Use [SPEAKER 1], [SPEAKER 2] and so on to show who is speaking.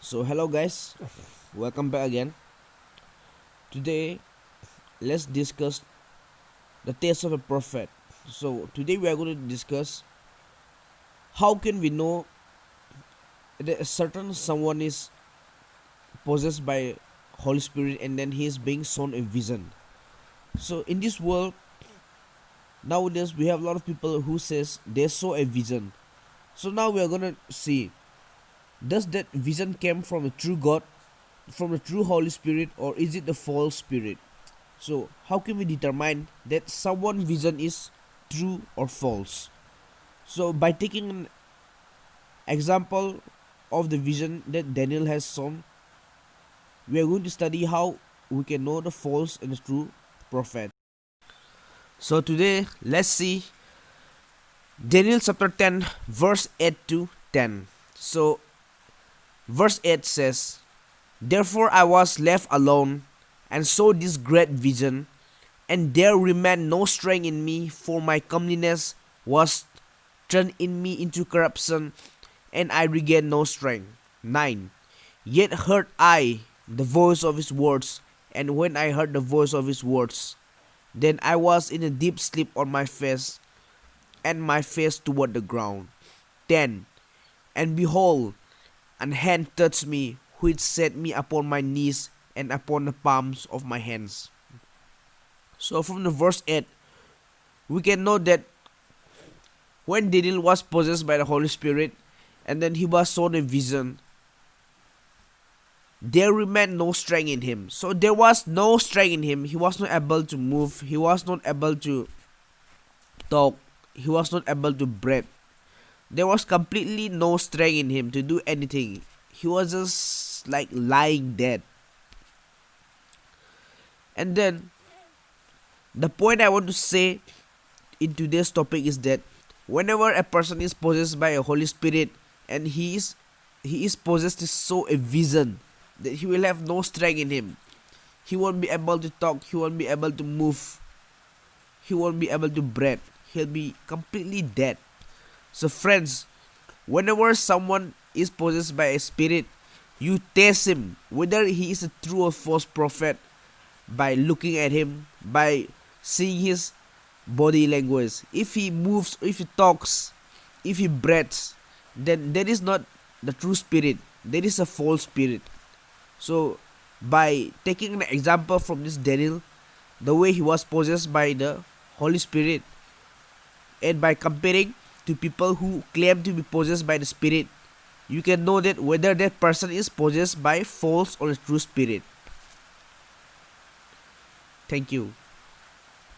[SPEAKER 1] So hello guys, welcome back again. Today let's discuss the test of a prophet. So today we are going to discuss how can we know that a certain someone is possessed by Holy Spirit and then he is being shown a vision. So in this world nowadays we have a lot of people who says they saw a vision. So now we are going to see, does that vision came from the true God, from the true Holy Spirit, or is it the false spirit? So, how can we determine that someone vision is true or false? So, by taking an example of the vision that Daniel has shown, we are going to study how we can know the false and the true prophet. So, today, let's see Daniel chapter 10, verse 8 to 10. So, verse 8 says, "Therefore I was left alone and saw this great vision, and there remained no strength in me, for my comeliness was turned in me into corruption, and I regained no strength." 9. "Yet heard I the voice of his words, and when I heard the voice of his words, then I was in a deep sleep on my face, and my face toward the ground." 10. "And behold, an hand touched me, which set me upon my knees and upon the palms of my hands." So from the verse 8, we can know that when Daniel was possessed by the Holy Spirit and then he was shown a vision, there remained no strength in him. So there was no strength in him. He was not able to move. He was not able to talk. He was not able to breathe. There was completely no strength in him to do anything. He was just like lying dead. And then the point I want to say in today's topic is that whenever a person is possessed by a Holy Spirit and he is possessed to show a vision, that he will have no strength in him. He won't be able to talk, he won't be able to move, he won't be able to breathe. He'll be completely dead. So friends, whenever someone is possessed by a spirit, you test him whether he is a true or false prophet by looking at him, by seeing his body language. If he moves, if he talks, if he breathes, then that is not the true spirit. That is a false spirit. So by taking an example from this Daniel, the way he was possessed by the Holy Spirit, and by comparing to people who claim to be possessed by the Spirit, you can know that whether that person is possessed by false or a true spirit. Thank you.